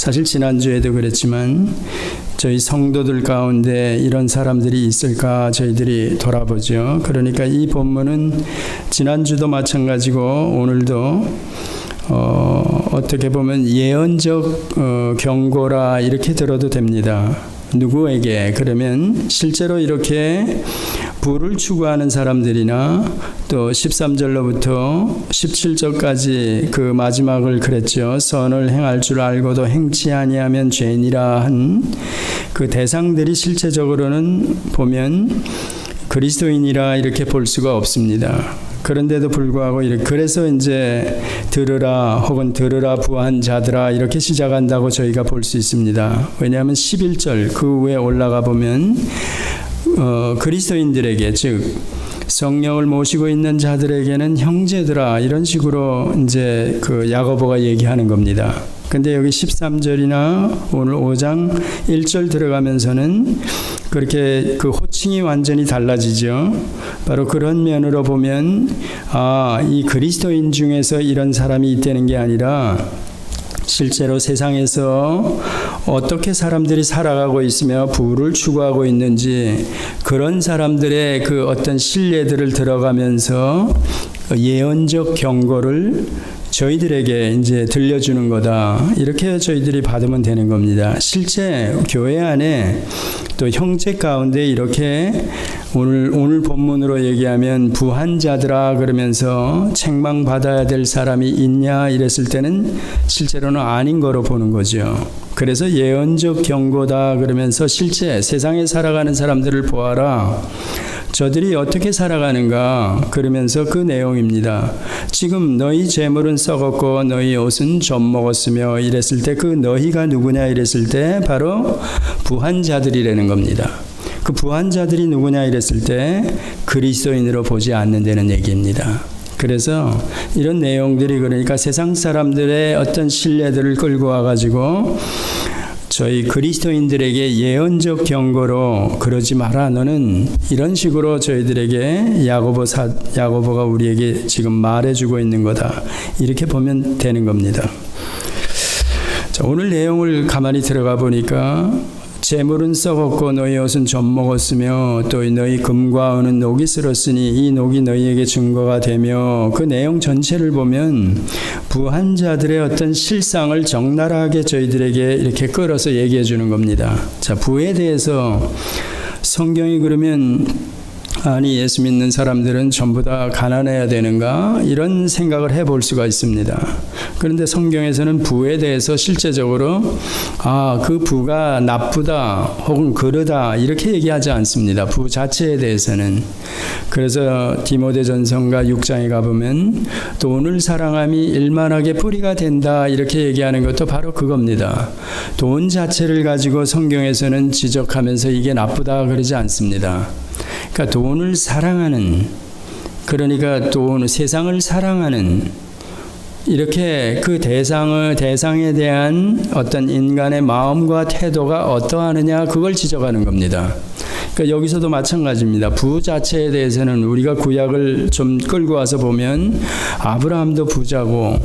사실 지난주에도 그랬지만 저희 성도들 가운데 이런 사람들이 있을까 저희들이 돌아보죠. 그러니까 이 본문은 지난주도 마찬가지고 오늘도 어떻게 보면 예언적 경고라 이렇게 들어도 됩니다. 누구에게? 그러면 실제로 이렇게 부를 추구하는 사람들이나 또 13절로부터 17절까지 그 마지막을 그랬죠. 선을 행할 줄 알고도 행치 아니하면 죄니라 한 그 대상들이 실제적으로는 보면 그리스도인이라 이렇게 볼 수가 없습니다. 그런데도 불구하고 이렇게 그래서 이제 들으라 혹은 들으라 부한 자들아 이렇게 시작한다고 저희가 볼 수 있습니다. 왜냐하면 11절 그 위에 올라가 보면 그리스도인들에게 즉 성령을 모시고 있는 자들에게는 형제들아 이런 식으로 이제 그 야고보가 얘기하는 겁니다. 근데 여기 13절이나 오늘 5장 1절 들어가면서는 그렇게 그 호칭이 완전히 달라지죠. 바로 그런 면으로 보면 이 그리스도인 중에서 이런 사람이 있다는 게 아니라 실제로 세상에서 어떻게 사람들이 살아가고 있으며 부를 추구하고 있는지 그런 사람들의 그 어떤 신뢰들을 들어가면서 예언적 경고를 저희들에게 이제 들려주는 거다. 이렇게 저희들이 받으면 되는 겁니다. 실제 교회 안에 또 형제 가운데 이렇게 오늘 본문으로 얘기하면 부한자들아 그러면서 책망받아야 될 사람이 있냐 이랬을 때는 실제로는 아닌 거로 보는 거죠. 그래서 예언적 경고다 그러면서 실제 세상에 살아가는 사람들을 보아라. 저들이 어떻게 살아가는가 그러면서 그 내용입니다. 지금 너희 재물은 썩었고 너희 옷은 좀 먹었으며 이랬을 때 그 너희가 누구냐 이랬을 때 바로 부한자들이라는 겁니다. 그 부한자들이 누구냐 이랬을 때 그리스도인으로 보지 않는다는 얘기입니다. 그래서 이런 내용들이 그러니까 세상 사람들의 어떤 신뢰들을 끌고 와가지고 저희 그리스도인들에게 예언적 경고로 그러지 마라 너는 이런 식으로 저희들에게 야고보가 우리에게 지금 말해주고 있는 거다 이렇게 보면 되는 겁니다. 자, 오늘 내용을 가만히 들어가 보니까 재물은 썩었고 너희 옷은 좀 먹었으며 또 너희 금과 은은 녹이 슬었으니 이 녹이 너희에게 증거가 되며 그 내용 전체를 보면 부한 자들의 어떤 실상을 적나라하게 저희들에게 이렇게 끌어서 얘기해 주는 겁니다. 자, 부에 대해서 성경이 그러면 아니 예수 믿는 사람들은 전부 다 가난해야 되는가 이런 생각을 해볼 수가 있습니다. 그런데 성경에서는 부에 대해서 실제적으로 그 부가 나쁘다 혹은 그르다 이렇게 얘기하지 않습니다. 부 자체에 대해서는. 그래서 디모데전서가 6장에 가보면 돈을 사랑함이 일만하게 뿌리가 된다 이렇게 얘기하는 것도 바로 그겁니다. 돈 자체를 가지고 성경에서는 지적하면서 이게 나쁘다 그러지 않습니다. 그러니까 돈을 사랑하는 그러니까 돈 세상을 사랑하는 이렇게 그 대상에 대한 어떤 인간의 마음과 태도가 어떠하느냐 그걸 지적하는 겁니다. 그러니까 여기서도 마찬가지입니다. 부 자체에 대해서는 우리가 구약을 좀 끌고 와서 보면 아브라함도 부자고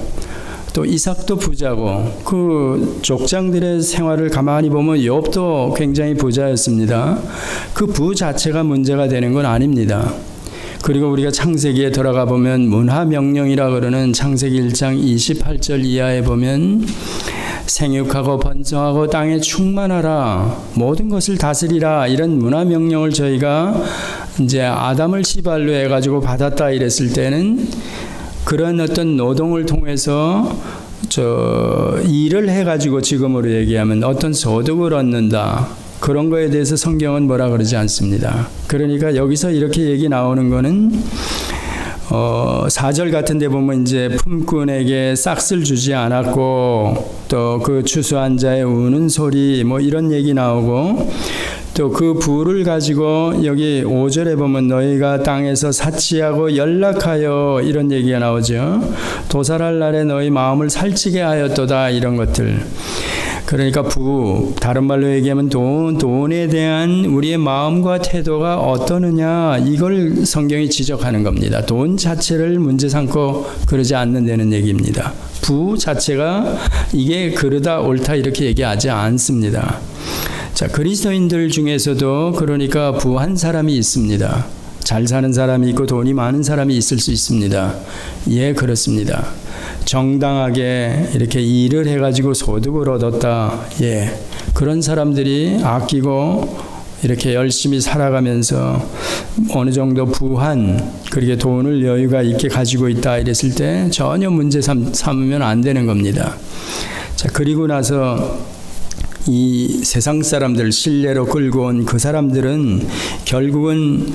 또 이삭도 부자고 그 족장들의 생활을 가만히 보면 욥도 굉장히 부자였습니다. 그 부 자체가 문제가 되는 건 아닙니다. 그리고 우리가 창세기에 들어가 보면 문하명령이라 그러는 창세기 1장 28절 이하에 보면 생육하고 번성하고 땅에 충만하라 모든 것을 다스리라 이런 문하명령을 저희가 이제 아담을 시발로 해가지고 받았다 이랬을 때는 그런 어떤 노동을 통해서 일을 해가지고 지금으로 얘기하면 어떤 소득을 얻는다. 그런 거에 대해서 성경은 뭐라 그러지 않습니다. 그러니까 여기서 이렇게 얘기 나오는 거는 4절 같은 데 보면 이제 품꾼에게 싹쓸 주지 않았고 또 그 추수한 자의 우는 소리 뭐 이런 얘기 나오고 또 그 부를 가지고 여기 5절에 보면 너희가 땅에서 사치하고 연락하여 이런 얘기가 나오죠. 도살할 날에 너희 마음을 살찌게 하였도다 이런 것들. 그러니까 다른 말로 얘기하면 돈에 대한 우리의 마음과 태도가 어떠느냐, 이걸 성경이 지적하는 겁니다. 돈 자체를 문제 삼고 그러지 않는다는 얘기입니다. 부 자체가 이게 그러다 옳다 이렇게 얘기하지 않습니다. 자, 그리스도인들 중에서도 그러니까 부한 사람이 있습니다. 잘 사는 사람이 있고 돈이 많은 사람이 있을 수 있습니다. 예, 그렇습니다. 정당하게 이렇게 일을 해가지고 소득을 얻었다. 예, 그런 사람들이 아끼고 이렇게 열심히 살아가면서 어느 정도 부한, 그렇게 돈을 여유가 있게 가지고 있다 이랬을 때 전혀 문제 삼으면 안 되는 겁니다. 자, 그리고 나서 이 세상 사람들 신뢰로 끌고 온 그 사람들은 결국은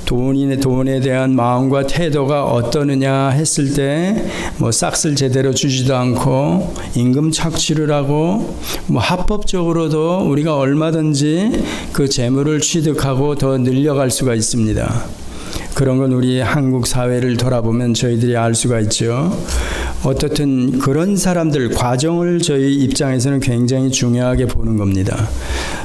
돈에 대한 마음과 태도가 어떠느냐 했을 때 뭐 싹쓸 제대로 주지도 않고 임금 착취를 하고 뭐 합법적으로도 우리가 얼마든지 그 재물을 취득하고 더 늘려갈 수가 있습니다. 그런 건 우리 한국 사회를 돌아보면 저희들이 알 수가 있죠. 어떻든 그런 사람들 과정을 저희 입장에서는 굉장히 중요하게 보는 겁니다.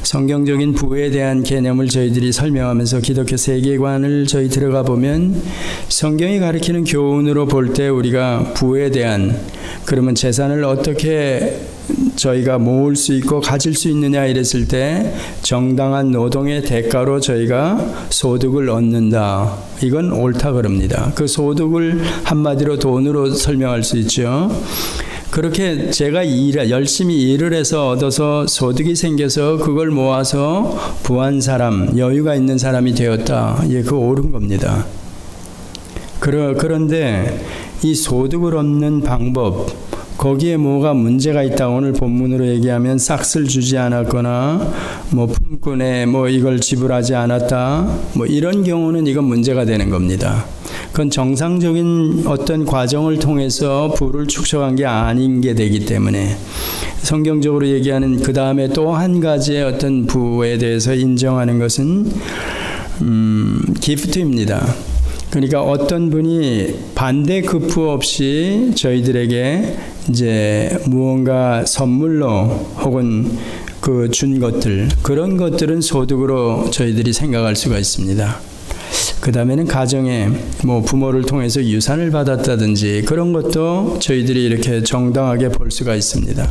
성경적인 부에 대한 개념을 저희들이 설명하면서 기독교 세계관을 저희 들어가 보면 성경이 가르치는 교훈으로 볼 때 우리가 부에 대한, 그러면 재산을 어떻게 저희가 모을 수 있고 가질 수 있느냐 이랬을 때 정당한 노동의 대가로 저희가 소득을 얻는다. 이건 옳다 그럽니다. 그 소득을 한마디로 돈으로 설명할 수 있죠. 그렇게 제가 열심히 일을 해서 얻어서 소득이 생겨서 그걸 모아서 부한 사람, 여유가 있는 사람이 되었다. 예, 그거 옳은 겁니다. 그런데 이 소득을 얻는 방법, 거기에 뭐가 문제가 있다. 오늘 본문으로 얘기하면 싹쓸 주지 않았거나 뭐 품꾼에 뭐 이걸 지불하지 않았다. 뭐 이런 경우는 이건 문제가 되는 겁니다. 그건 정상적인 어떤 과정을 통해서 부를 축적한 게 아닌 게 되기 때문에 성경적으로 얘기하는 그 다음에 또 한 가지의 어떤 부에 대해서 인정하는 것은 기프트입니다. 그러니까 어떤 분이 반대 급부 없이 저희들에게 이제 무언가 선물로 혹은 그 준 것들, 그런 것들은 소득으로 저희들이 생각할 수가 있습니다. 그 다음에는 가정에 뭐 부모를 통해서 유산을 받았다든지 그런 것도 저희들이 이렇게 정당하게 볼 수가 있습니다.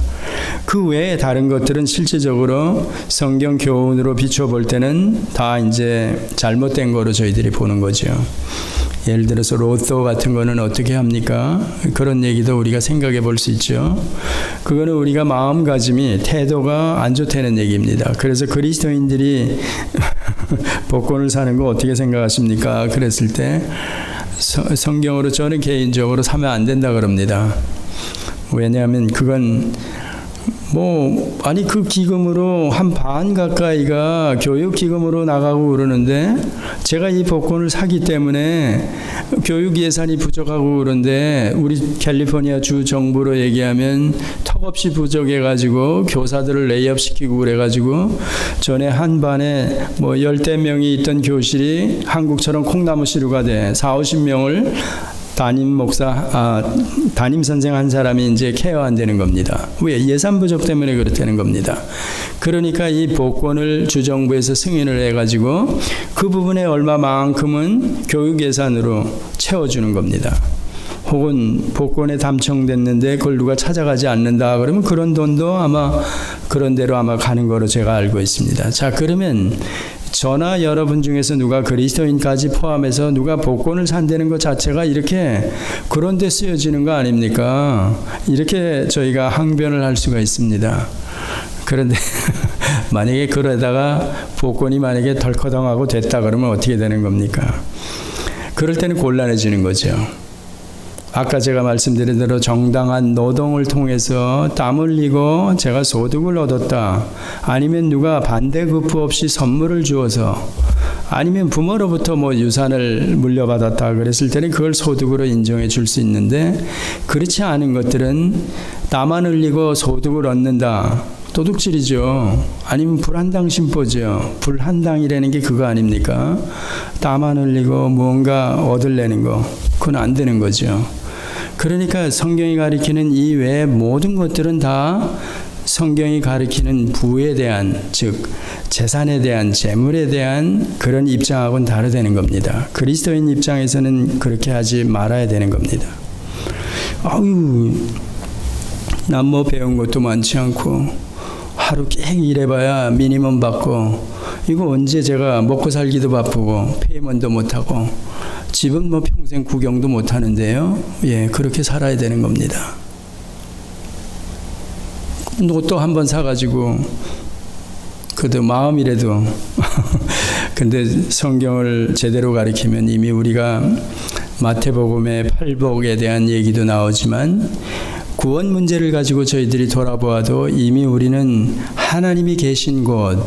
그 외에 다른 것들은 실제적으로 성경 교훈으로 비춰볼 때는 다 이제 잘못된 거로 저희들이 보는 거죠. 예를 들어서 로또 같은 거는 어떻게 합니까? 그런 얘기도 우리가 생각해 볼 수 있죠. 그거는 우리가 마음가짐이, 태도가 안 좋다는 얘기입니다. 그래서 그리스도인들이 복권을 사는 거 어떻게 생각하십니까? 그랬을 때 성경으로 저는 개인적으로 사면 안 된다 그럽니다. 왜냐하면 그건 그 기금으로 한 반 가까이가 교육기금으로 나가고 그러는데 제가 이 복권을 사기 때문에 교육 예산이 부족하고 그런데 우리 캘리포니아 주 정부로 얘기하면 턱없이 부족해가지고 교사들을 레이업시키고 그래가지고 전에 한 반에 뭐 10대 명이 있던 교실이 한국처럼 콩나무 시루가 돼 40-50명을 담임 선생 한 사람이 이제 케어한다는 겁니다. 왜? 예산 부족 때문에 그렇다는 겁니다. 그러니까 이 복권을 주정부에서 승인을 해가지고 그 부분에 얼마만큼은 교육 예산으로 채워주는 겁니다. 혹은 복권에 당첨됐는데 그걸 누가 찾아가지 않는다 그러면 그런 돈도 아마 그런 데로 아마 가는 거로 제가 알고 있습니다. 자, 그러면 저나 여러분 중에서 누가 그리스도인까지 포함해서 누가 복권을 산다는 것 자체가 이렇게 그런 데 쓰여지는 거 아닙니까? 이렇게 저희가 항변을 할 수가 있습니다. 그런데 만약에 그러다가 복권이 만약에 덜커덩하고 됐다 그러면 어떻게 되는 겁니까? 그럴 때는 곤란해지는 거죠. 아까 제가 말씀드린 대로 정당한 노동을 통해서 땀 흘리고 제가 소득을 얻었다. 아니면 누가 반대급부 없이 선물을 주어서 아니면 부모로부터 뭐 유산을 물려받았다 그랬을 때는 그걸 소득으로 인정해 줄 수 있는데 그렇지 않은 것들은 땀만 흘리고 소득을 얻는다. 도둑질이죠. 아니면 불한당 심보죠. 불한당이라는 게 그거 아닙니까? 땀만 흘리고 무언가 얻으려는 거. 그건 안 되는 거죠. 그러니까 성경이 가리키는 이 외의 모든 것들은 다 성경이 가리키는 부에 대한, 즉 재산에 대한, 재물에 대한 그런 입장하고는 다르다는 겁니다. 그리스도인 입장에서는 그렇게 하지 말아야 되는 겁니다. 아유, 난 뭐 배운 것도 많지 않고 하루 깨 일해봐야 미니멈 받고, 이거 언제 제가 먹고 살기도 바쁘고 페이먼도 못하고 집은 뭐 평생 구경도 못하는데요. 예, 그렇게 살아야 되는 겁니다. 옷도 한번 사가지고 그래도 마음이라도 근데 성경을 제대로 가리키면 이미 우리가 마태복음의 팔복에 대한 얘기도 나오지만 구원 문제를 가지고 저희들이 돌아보아도 이미 우리는 하나님이 계신 곳,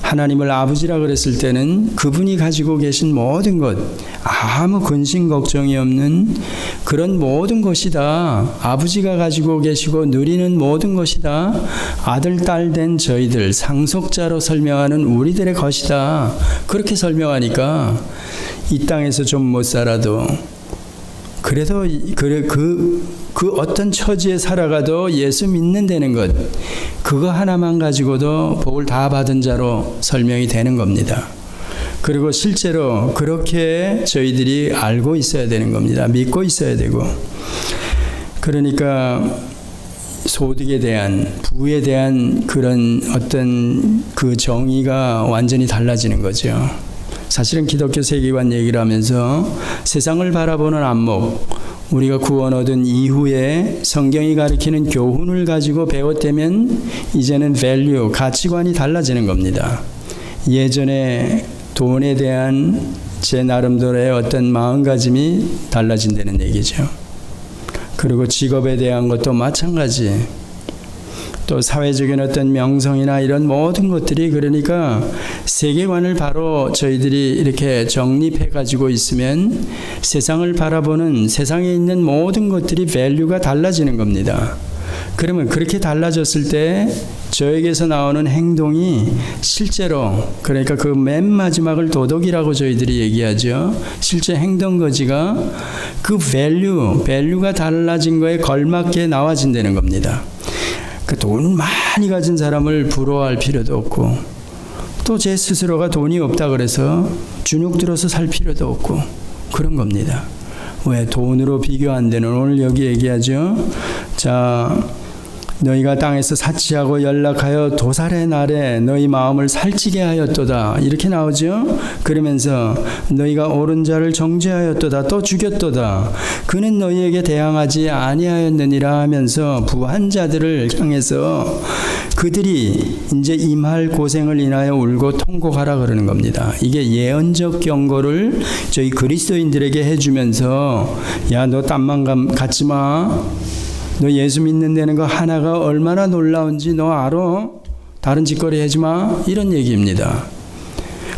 하나님을 아버지라 그랬을 때는 그분이 가지고 계신 모든 것, 아무 근심 걱정이 없는 그런 모든 것이 다 아버지가 가지고 계시고 누리는 모든 것이 다 아들, 딸 된 저희들, 상속자로 설명하는 우리들의 것이다. 그렇게 설명하니까 이 땅에서 좀 못 살아도 그래도 그 어떤 처지에 살아가도 예수 믿는다는 것, 그거 하나만 가지고도 복을 다 받은 자로 설명이 되는 겁니다. 그리고 실제로 그렇게 저희들이 알고 있어야 되는 겁니다. 믿고 있어야 되고. 그러니까 소득에 대한, 부에 대한 그런 어떤 그 정의가 완전히 달라지는 거죠. 사실은 기독교 세계관 얘기를 하면서 세상을 바라보는 안목, 우리가 구원 얻은 이후에 성경이 가리키는 교훈을 가지고 배웠다면 이제는 밸류, 가치관이 달라지는 겁니다. 예전에 돈에 대한 제 나름대로의 어떤 마음가짐이 달라진다는 얘기죠. 그리고 직업에 대한 것도 마찬가지. 또 사회적인 어떤 명성이나 이런 모든 것들이, 그러니까 세계관을 바로 저희들이 이렇게 정립해 가지고 있으면 세상을 바라보는, 세상에 있는 모든 것들이 밸류가 달라지는 겁니다. 그러면 그렇게 달라졌을 때 저에게서 나오는 행동이 실제로, 그러니까 그 맨 마지막을 도덕이라고 저희들이 얘기하죠. 실제 행동 거지가 그 밸류가 달라진 거에 걸맞게 나와진다는 겁니다. 그 돈 많이 가진 사람을 부러워할 필요도 없고, 또 제 스스로가 돈이 없다 그래서 주눅 들어서 살 필요도 없고, 그런 겁니다. 왜 돈으로 비교 안 되는, 오늘 여기 얘기하죠. 자, 너희가 땅에서 사치하고 연락하여 도살의 날에 너희 마음을 살찌게 하였도다, 이렇게 나오죠. 그러면서 너희가 옳은 자를 정죄하였도다, 또 죽였도다, 그는 너희에게 대항하지 아니하였느니라 하면서 부한 자들을 향해서 그들이 이제 임할 고생을 인하여 울고 통곡하라 그러는 겁니다. 이게 예언적 경고를 저희 그리스도인들에게 해주면서, 야, 너 땀만 갖지 마, 너 예수 믿는다는 거 하나가 얼마나 놀라운지 너 알아? 다른 짓거리 하지 마, 이런 얘기입니다.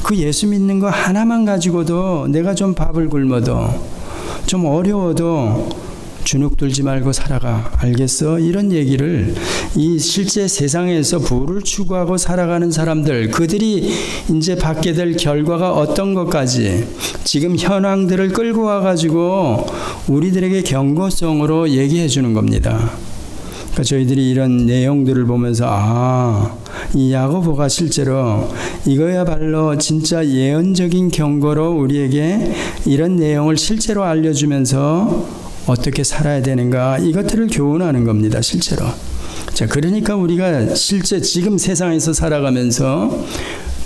그 예수 믿는 거 하나만 가지고도 내가 좀 밥을 굶어도, 좀 어려워도 주눅 들지 말고 살아가, 알겠어? 이런 얘기를, 이 실제 세상에서 부를 추구하고 살아가는 사람들, 그들이 이제 받게 될 결과가 어떤 것까지 지금 현황들을 끌고 와가지고 우리들에게 경고성으로 얘기해 주는 겁니다. 그러니까 저희들이 이런 내용들을 보면서 이 야고보가 실제로 이거야말로 진짜 예언적인 경고로 우리에게 이런 내용을 실제로 알려주면서 어떻게 살아야 되는가, 이것들을 교훈하는 겁니다. 실제로. 자, 그러니까 우리가 실제 지금 세상에서 살아가면서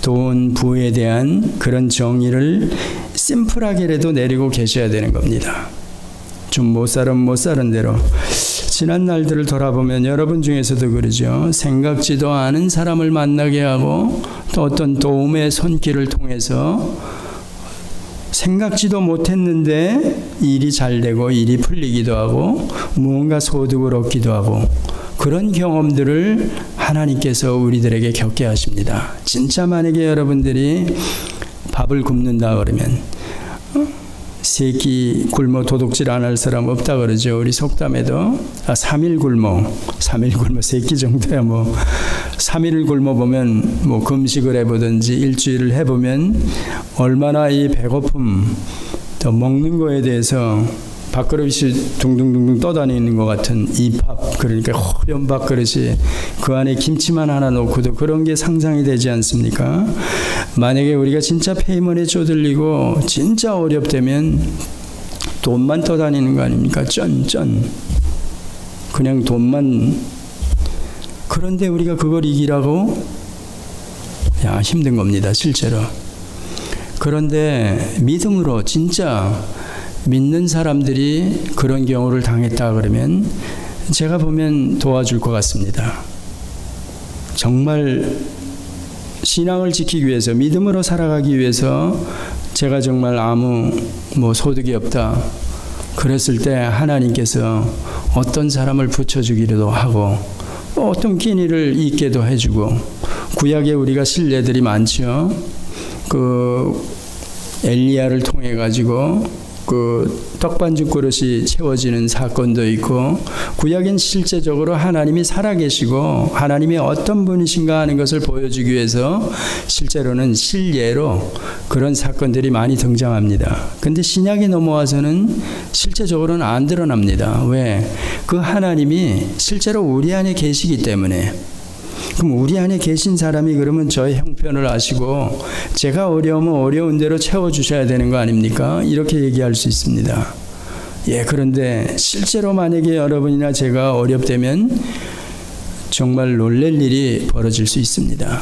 돈, 부에 대한 그런 정의를 심플하게라도 내리고 계셔야 되는 겁니다. 좀 못 사는 대로. 지난 날들을 돌아보면 여러분 중에서도 그러죠. 생각지도 않은 사람을 만나게 하고, 또 어떤 도움의 손길을 통해서 생각지도 못했는데 일이 잘 되고 일이 풀리기도 하고 무언가 소득을 얻기도 하고, 그런 경험들을 하나님께서 우리들에게 겪게 하십니다. 진짜 만약에 여러분들이 밥을 굶는다 그러면 세 끼 굶어 도둑질 안 할 사람 없다 그러죠. 우리 속담에도 3일 굶어 세 끼 정도야 뭐 3일을 굶어보면 뭐 금식을 해보든지 일주일을 해보면 얼마나 이 배고픔, 또 먹는 거에 대해서 밥그릇이 둥둥둥둥 떠다니는 것 같은 이 밥, 그러니까 허연 밥그릇이 그 안에 김치만 하나 넣고도 그런 게 상상이 되지 않습니까? 만약에 우리가 진짜 페이먼에 쪼들리고 진짜 어렵다면 돈만 떠다니는 거 아닙니까? 쩐. 그냥 돈만. 그런데 우리가 그걸 이기라고? 야, 힘든 겁니다, 실제로. 그런데 믿음으로 진짜 믿는 사람들이 그런 경우를 당했다 그러면 제가 보면 도와줄 것 같습니다. 정말 신앙을 지키기 위해서, 믿음으로 살아가기 위해서 제가 정말 아무 소득이 없다 그랬을 때 하나님께서 어떤 사람을 붙여주기도 하고 어떤 끼니를 잊게도 해주고, 구약에 우리가 신뢰들이 많죠. 그 엘리야를 통해 가지고 그 떡반죽 그릇이 채워지는 사건도 있고, 구약엔 실제적으로 하나님이 살아계시고 하나님이 어떤 분이신가 하는 것을 보여주기 위해서 실제로는 실예로 그런 사건들이 많이 등장합니다. 근데 신약에 넘어와서는 실제적으로는 안 드러납니다. 왜? 그 하나님이 실제로 우리 안에 계시기 때문에. 그럼 우리 안에 계신 사람이 그러면 저의 형편을 아시고 제가 어려우면 어려운 대로 채워주셔야 되는 거 아닙니까? 이렇게 얘기할 수 있습니다. 예, 그런데 실제로 만약에 여러분이나 제가 어렵다면 정말 놀랄 일이 벌어질 수 있습니다.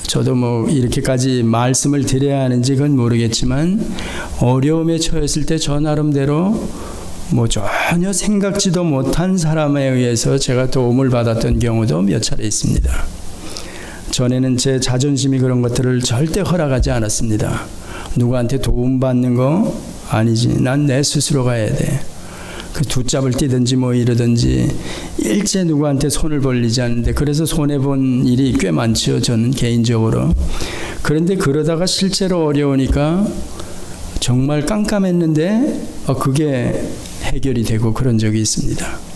저도 이렇게까지 말씀을 드려야 하는지 그건 모르겠지만, 어려움에 처했을 때 저 나름대로 전혀 생각지도 못한 사람에 의해서 제가 도움을 받았던 경우도 몇 차례 있습니다. 전에는 제 자존심이 그런 것들을 절대 허락하지 않았습니다. 누구한테 도움받는 거 아니지. 난 내 스스로 가야 돼. 그 두 짭을 띄든지 이러든지 일체 누구한테 손을 벌리지 않는데, 그래서 손해본 일이 꽤 많죠. 저는 개인적으로. 그런데 그러다가 실제로 어려우니까 정말 깜깜했는데 그게 해결이 되고 그런 적이 있습니다.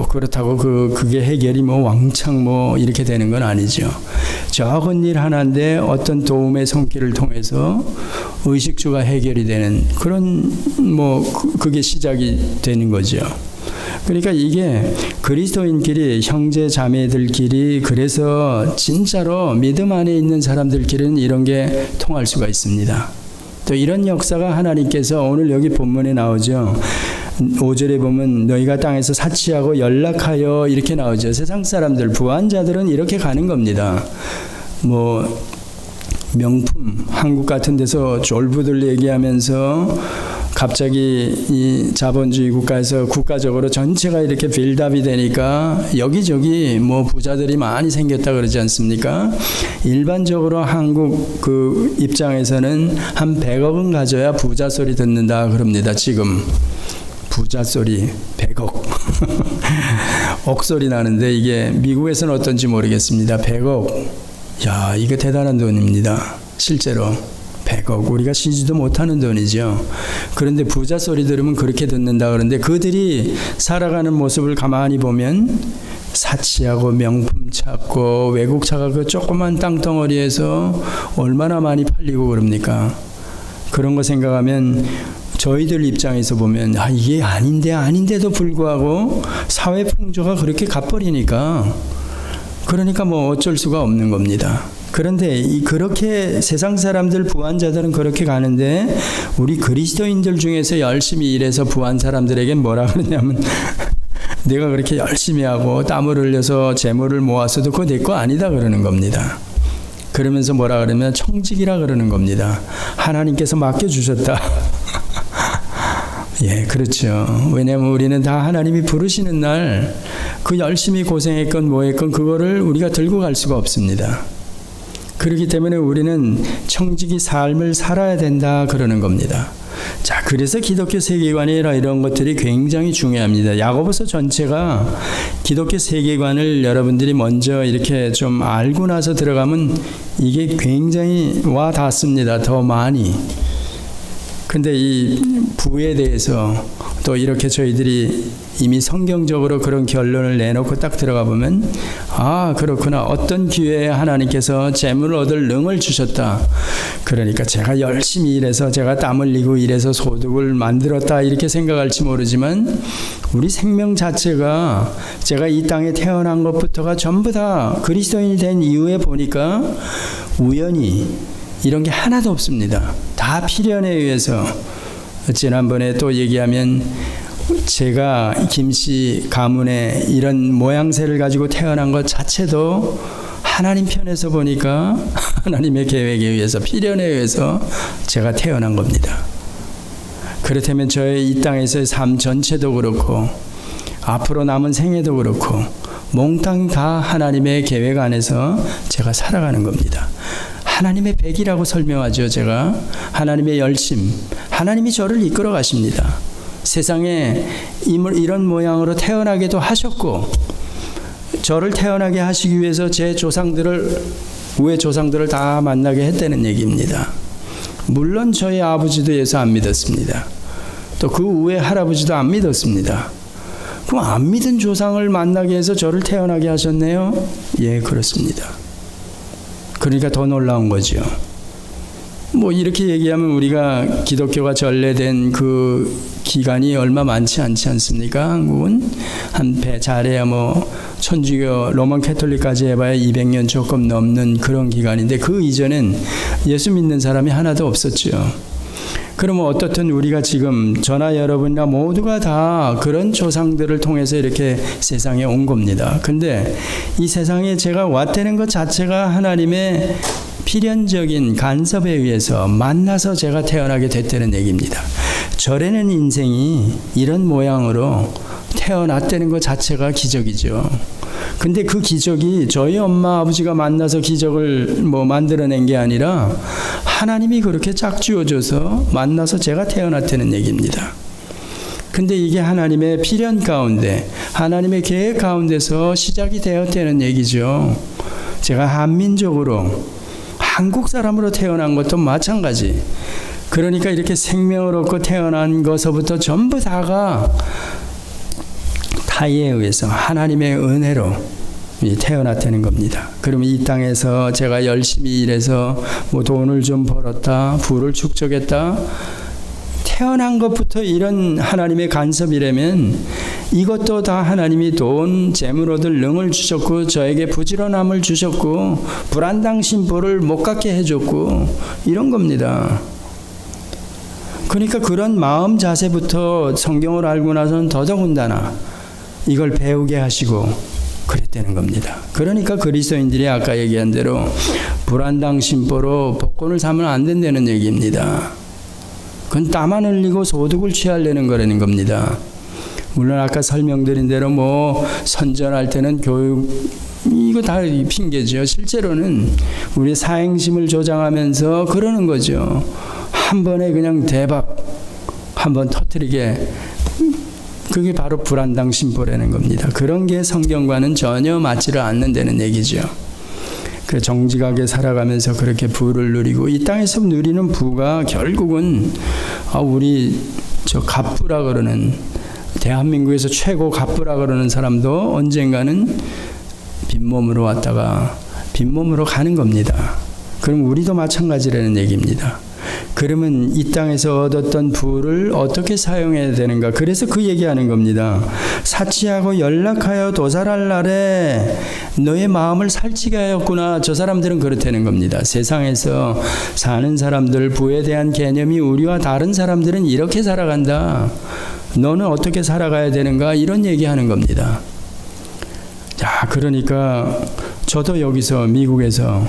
그렇다고 그게 해결이 왕창 이렇게 되는 건 아니죠. 적은 일 하나인데 어떤 도움의 손길을 통해서 의식주가 해결이 되는 그런 그게 시작이 되는 거죠. 그러니까 이게 그리스도인끼리, 형제 자매들끼리, 그래서 진짜로 믿음 안에 있는 사람들끼리는 이런 게 통할 수가 있습니다. 또 이런 역사가 하나님께서 오늘 여기 본문에 나오죠. 5절에 보면 너희가 땅에서 사치하고 연락하여 이렇게 나오죠. 세상 사람들, 부한자들은 이렇게 가는 겁니다. 명품, 한국 같은 데서 졸부들 얘기하면서 갑자기 이 자본주의 국가에서 국가적으로 전체가 이렇게 빌드업이 되니까 여기저기 부자들이 많이 생겼다 그러지 않습니까? 일반적으로 한국 그 입장에서는 한 100억은 가져야 부자 소리 듣는다 그럽니다. 지금 부자 소리 100억 억소리 나는데, 이게 미국에서는 어떤지 모르겠습니다. 100억, 야, 이거 대단한 돈입니다. 실제로 100억, 우리가 쉬지도 못하는 돈이죠. 그런데 부자 소리 들으면 그렇게 듣는다 그러는데, 그들이 살아가는 모습을 가만히 보면 사치하고 명품 찾고 외국차가 그 조그만 땅덩어리에서 얼마나 많이 팔리고 그럽니까? 그런 거 생각하면 저희들 입장에서 보면 이게 아닌데도 불구하고 사회 풍조가 그렇게 가버리니까, 그러니까 어쩔 수가 없는 겁니다. 그런데 그렇게 세상 사람들, 부한자들은 그렇게 가는데, 우리 그리스도인들 중에서 열심히 일해서 부한 사람들에게 뭐라 그러냐면 내가 그렇게 열심히 하고 땀을 흘려서 재물을 모았어도 그거 내 거 아니다 그러는 겁니다. 그러면서 뭐라 그러면 청직이라 그러는 겁니다. 하나님께서 맡겨주셨다. 예, 그렇죠. 왜냐하면 우리는 다 하나님이 부르시는 날 그 열심히 고생했건 뭐했건 그거를 우리가 들고 갈 수가 없습니다. 그렇기 때문에 우리는 청지기 삶을 살아야 된다 그러는 겁니다. 자, 그래서 기독교 세계관이라 이런 것들이 굉장히 중요합니다. 야고보서 전체가 기독교 세계관을 여러분들이 먼저 이렇게 좀 알고 나서 들어가면 이게 굉장히 와 닿습니다. 더 많이. 근데 이 부에 대해서 또 이렇게 저희들이 이미 성경적으로 그런 결론을 내놓고 딱 들어가 보면 아 그렇구나, 어떤 기회에 하나님께서 재물을 얻을 능을 주셨다. 그러니까 제가 열심히 일해서 제가 땀 흘리고 일해서 소득을 만들었다 이렇게 생각할지 모르지만 우리 생명 자체가 제가 이 땅에 태어난 것부터가 전부 다 그리스도인이 된 이후에 보니까 우연히 이런 게 하나도 없습니다. 다 필연에 의해서. 지난번에 또 얘기하면 제가 김씨 가문에 이런 모양새를 가지고 태어난 것 자체도 하나님 편에서 보니까 하나님의 계획에 의해서 필연에 의해서 제가 태어난 겁니다. 그렇다면 저의 이 땅에서의 삶 전체도 그렇고 앞으로 남은 생애도 그렇고 몽땅 다 하나님의 계획 안에서 제가 살아가는 겁니다. 하나님의 백이라고 설명하죠. 제가 하나님의 열심, 하나님이 저를 이끌어 가십니다. 세상에 이런 모양으로 태어나게도 하셨고 저를 태어나게 하시기 위해서 제 조상들을, 우의 조상들을 다 만나게 했다는 얘기입니다. 물론 저희 아버지도 예수 안 믿었습니다. 또 그 우의 할아버지도 안 믿었습니다. 그럼 안 믿은 조상을 만나게 해서 저를 태어나게 하셨네요? 예, 그렇습니다. 그러니까 더 놀라운 거죠. 뭐 이렇게 얘기하면 우리가 기독교가 전래된 그 기간이 얼마 많지 않지 않습니까? 한국은 한 배 잘해야 뭐 천주교 로만 캐톨릭까지 해봐야 200년 조금 넘는 그런 기간인데 그 이전엔 예수 믿는 사람이 하나도 없었죠. 그러면 어떻든 우리가 지금 저나 여러분이나 모두가 다 그런 조상들을 통해서 이렇게 세상에 온 겁니다. 근데 이 세상에 제가 왔다는 것 자체가 하나님의 필연적인 간섭에 의해서 만나서 제가 태어나게 됐다는 얘기입니다. 저라는 인생이 이런 모양으로 태어났다는 것 자체가 기적이죠. 근데 그 기적이 저희 엄마 아버지가 만나서 기적을 만들어낸 게 아니라 하나님이 그렇게 짝지어줘서 만나서 제가 태어났다는 얘기입니다. 근데 이게 하나님의 필연 가운데, 하나님의 계획 가운데서 시작이 되었다는 얘기죠. 제가 한민족으로, 한국 사람으로 태어난 것도 마찬가지. 그러니까 이렇게 생명을 얻고 태어난 것서부터 전부 다가 타의에 의해서 하나님의 은혜로 태어났다는 겁니다. 그러면 이 땅에서 제가 열심히 일해서 돈을 좀 벌었다, 부를 축적했다, 태어난 것부터 이런 하나님의 간섭이라면 이것도 다 하나님이 돈, 재물 얻을 능을 주셨고 저에게 부지런함을 주셨고 불안당 심보를 못 갖게 해줬고 이런 겁니다. 그러니까 그런 마음 자세부터 성경을 알고 나서는 더더군다나 이걸 배우게 하시고 그랬다는 겁니다. 그러니까 그리스도인들이 아까 얘기한 대로 불안당 심보로 복권을 사면 안 된다는 얘기입니다. 그건 땀 안 흘리고 소득을 취하려는 거라는 겁니다. 물론 아까 설명드린 대로 선전할 때는 교육 이거 다 핑계죠. 실제로는 우리 사행심을 조장하면서 그러는 거죠. 한 번에 그냥 대박 한번 터뜨리게, 그게 바로 불안당 심보라는 겁니다. 그런 게 성경과는 전혀 맞지를 않는다는 얘기죠. 그 정직하게 살아가면서 그렇게 부를 누리고 이 땅에서 누리는 부가 결국은 우리 저 갑부라 그러는, 대한민국에서 최고 갑부라 그러는 사람도 언젠가는 빈몸으로 왔다가 빈몸으로 가는 겁니다. 그럼 우리도 마찬가지라는 얘기입니다. 그러면 이 땅에서 얻었던 부를 어떻게 사용해야 되는가? 그래서 그 얘기하는 겁니다. 사치하고 연락하여 도살할 날에 너의 마음을 살찌게 하였구나. 저 사람들은 그렇다는 겁니다. 세상에서 사는 사람들, 부에 대한 개념이 우리와 다른 사람들은 이렇게 살아간다. 너는 어떻게 살아가야 되는가? 이런 얘기하는 겁니다. 자, 그러니까 저도 여기서 미국에서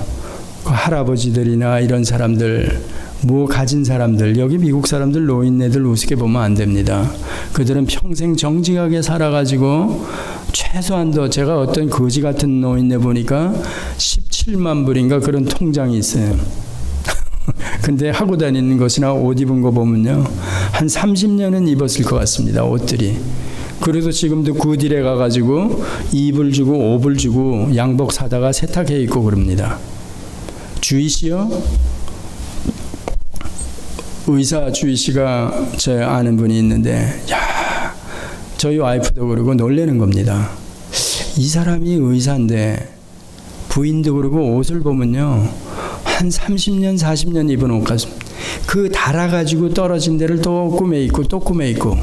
그 할아버지들이나 이런 사람들, 가진 사람들, 여기 미국 사람들 노인네들 우습게 보면 안 됩니다. 그들은 평생 정직하게 살아가지고 최소한도 제가 어떤 거지 같은 노인네 보니까 17만 불인가 그런 통장이 있어요. 근데 하고 다니는 것이나 옷 입은 거 보면요, 한 30년은 입었을 것 같습니다. 옷들이. 그래도 지금도 굿딜에 가가지고 2불 주고 5불 주고 양복 사다가 세탁해 입고 그럽니다. 주이시요? 의사 주희 씨가 제 아는 분이 있는데, 야, 저희 와이프도 그러고 놀라는 겁니다. 이 사람이 의사인데 부인도 그러고 옷을 보면요, 한 30년 40년 입은 옷 같습니다. 그 달아가지고 떨어진 데를 또 꾸며 입고 또 꾸며 입고,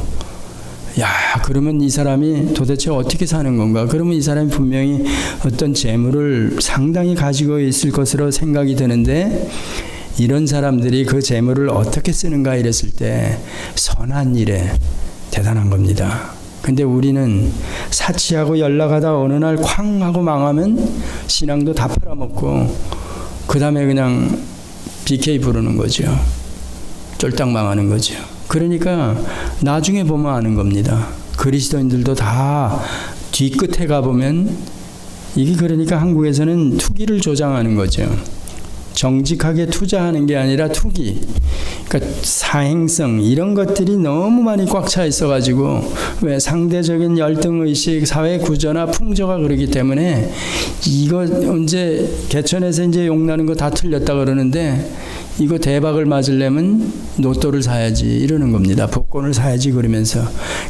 야, 그러면 이 사람이 도대체 어떻게 사는 건가? 그러면 이 사람이 분명히 어떤 재물을 상당히 가지고 있을 것으로 생각이 드는데, 이런 사람들이 그 재물을 어떻게 쓰는가 이랬을 때 선한 일에 대단한 겁니다. 근데 우리는 사치하고 연락하다 어느 날 쾅 하고 망하면 신앙도 다 팔아먹고 그 다음에 그냥 BK 부르는 거죠. 쫄딱 망하는 거죠. 그러니까 나중에 보면 아는 겁니다. 그리스도인들도 다 뒤끝에 가보면 이게, 그러니까 한국에서는 투기를 조장하는 거죠. 정직하게 투자하는 게 아니라 투기, 그러니까 사행성, 이런 것들이 너무 많이 꽉 차 있어가지고, 왜 상대적인 열등의식, 사회 구조나 풍조가 그러기 때문에 이거 언제 개천에서 이제 욕나는 거 다 틀렸다 그러는데, 이거 대박을 맞으려면 로또를 사야지 이러는 겁니다. 복권을 사야지 그러면서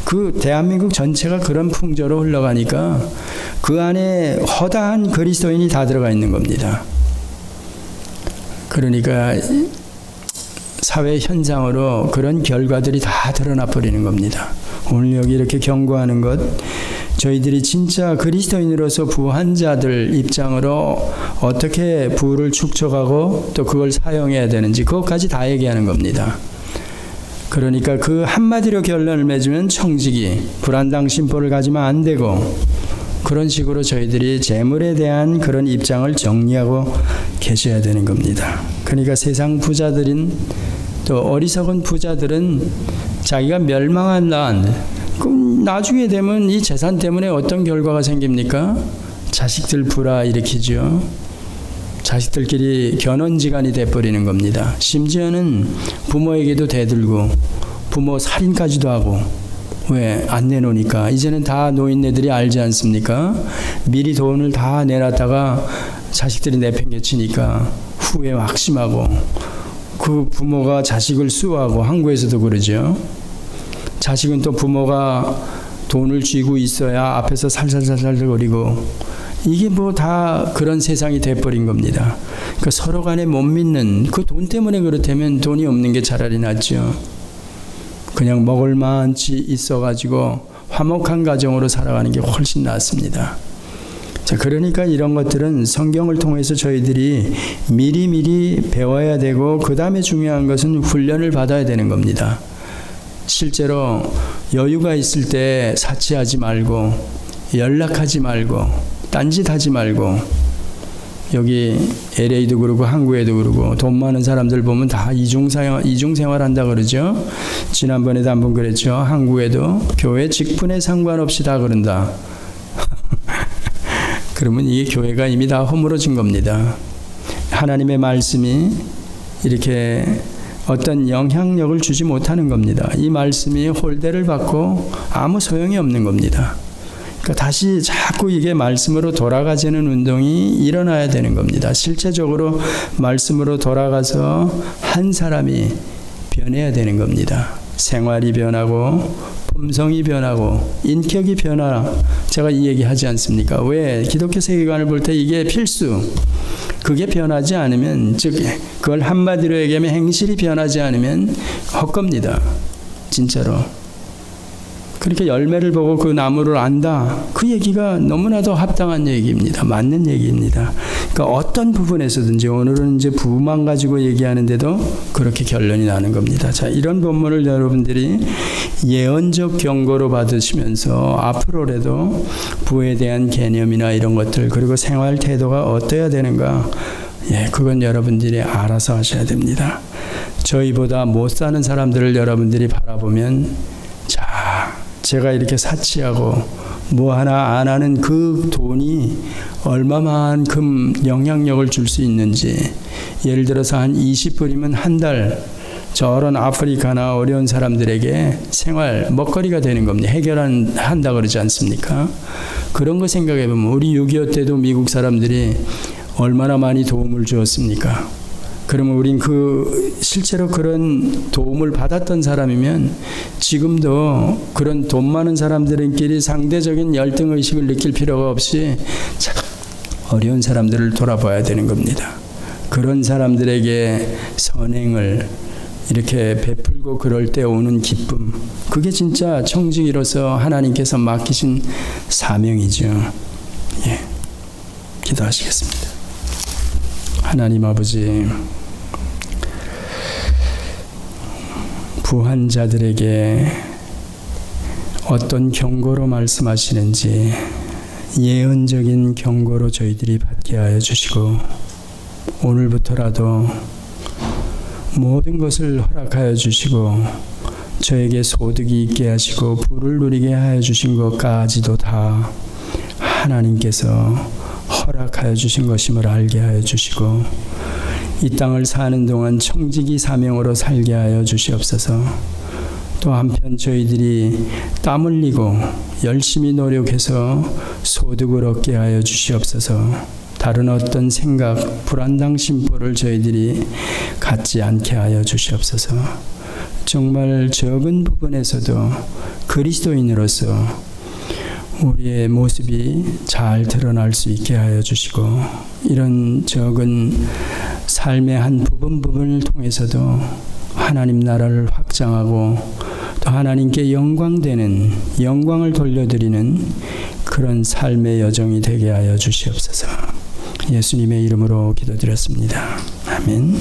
그 대한민국 전체가 그런 풍조로 흘러가니까 그 안에 허다한 그리스도인이 다 들어가 있는 겁니다. 그러니까 사회 현상으로 그런 결과들이 다 드러나 버리는 겁니다. 오늘 여기 이렇게 경고하는 것, 저희들이 진짜 그리스도인으로서 부한 자들 입장으로 어떻게 부를 축적하고 또 그걸 사용해야 되는지 그것까지 다 얘기하는 겁니다. 그러니까 그 한마디로 결론을 맺으면 청지기, 불안당 심보를 가지면 안 되고, 그런 식으로 저희들이 재물에 대한 그런 입장을 정리하고 계셔야 되는 겁니다. 그러니까 세상 부자들인, 또 어리석은 부자들은 자기가 멸망한 날, 그럼 나중에 되면 이 재산 때문에 어떤 결과가 생깁니까? 자식들 불화일으키죠. 자식들끼리 견원지간이 돼버리는 겁니다. 심지어는 부모에게도 대들고 부모 살인까지도 하고, 왜? 안 내놓으니까. 이제는 다 노인네들이 알지 않습니까? 미리 돈을 다 내놨다가 자식들이 내팽개치니까 후에 확심하고, 그 부모가 자식을 수호하고, 한국에서도 그러죠. 자식은 또 부모가 돈을 쥐고 있어야 앞에서 살살살살 거리고, 이게 뭐 다 그런 세상이 돼버린 겁니다. 그러니까 서로 간에 못 믿는, 그 돈 때문에 그렇다면 돈이 없는 게 차라리 낫죠. 그냥 먹을 만치 있어가지고 화목한 가정으로 살아가는 게 훨씬 낫습니다. 자, 그러니까 이런 것들은 성경을 통해서 저희들이 미리미리 배워야 되고, 그 다음에 중요한 것은 훈련을 받아야 되는 겁니다. 실제로 여유가 있을 때 사치하지 말고, 연락하지 말고, 딴짓하지 말고, 여기 LA도 그러고 한국에도 그러고 돈 많은 사람들 보면 다 이중생활 한다 그러죠. 지난번에도 한번 그랬죠. 한국에도 교회 직분에 상관없이 다 그런다. 그러면 이게 교회가 이미 다 허물어진 겁니다. 하나님의 말씀이 이렇게 어떤 영향력을 주지 못하는 겁니다. 이 말씀이 홀대를 받고 아무 소용이 없는 겁니다. 그러니까 다시 자꾸 이게 말씀으로 돌아가지는 운동이 일어나야 되는 겁니다. 실제적으로 말씀으로 돌아가서 한 사람이 변해야 되는 겁니다. 생활이 변하고 품성이 변하고 인격이 변화. 제가 이 얘기 하지 않습니까? 왜? 기독교 세계관을 볼 때 이게 필수. 그게 변하지 않으면, 즉 그걸 한마디로 얘기하면 행실이 변하지 않으면 헛겁니다. 진짜로. 그렇게 열매를 보고 그 나무를 안다. 그 얘기가 너무나도 합당한 얘기입니다. 맞는 얘기입니다. 그러니까 어떤 부분에서든지, 오늘은 이제 부만 가지고 얘기하는데도 그렇게 결론이 나는 겁니다. 자, 이런 본문을 여러분들이 예언적 경고로 받으시면서 앞으로라도 부에 대한 개념이나 이런 것들, 그리고 생활 태도가 어떠해야 되는가, 그건 여러분들이 알아서 하셔야 됩니다. 저희보다 못 사는 사람들을 여러분들이 바라보면, 제가 이렇게 사치하고 뭐 하나 안 하는 그 돈이 얼마만큼 영향력을 줄 수 있는지, 예를 들어서 한 20불이면 한 달 저런 아프리카나 어려운 사람들에게 생활 먹거리가 되는 겁니다. 해결한다 그러지 않습니까? 그런 거 생각해 보면 우리 6.25 때도 미국 사람들이 얼마나 많이 도움을 주었습니까? 그러면 우린 실제로 그런 도움을 받았던 사람이면 지금도 그런 돈 많은 사람들끼리 상대적인 열등의식을 느낄 필요가 없이 참 어려운 사람들을 돌아봐야 되는 겁니다. 그런 사람들에게 선행을 이렇게 베풀고 그럴 때 오는 기쁨, 그게 진짜 청지기로서 하나님께서 맡기신 사명이죠. 예, 기도하시겠습니다. 하나님 아버지, 부한 자들에게 어떤 경고로 말씀하시는지 예언적인 경고로 저희들이 받게 하여 주시고, 오늘부터라도 모든 것을 허락하여 주시고 저에게 소득이 있게 하시고 부를 누리게 하여 주신 것까지도 다 하나님께서 허락하여 주신 것임을 알게 하여 주시고, 이 땅을 사는 동안 청지기 사명으로 살게 하여 주시옵소서. 또 한편 저희들이 땀 흘리고 열심히 노력해서 소득을 얻게 하여 주시옵소서. 다른 어떤 생각, 불안당 심보를 저희들이 갖지 않게 하여 주시옵소서. 정말 적은 부분에서도 그리스도인으로서 우리의 모습이 잘 드러날 수 있게 하여 주시고, 이런 적은 삶의 한 부분을 통해서도 하나님 나라를 확장하고 또 하나님께 영광을 돌려드리는 그런 삶의 여정이 되게 하여 주시옵소서. 예수님의 이름으로 기도드렸습니다. 아멘.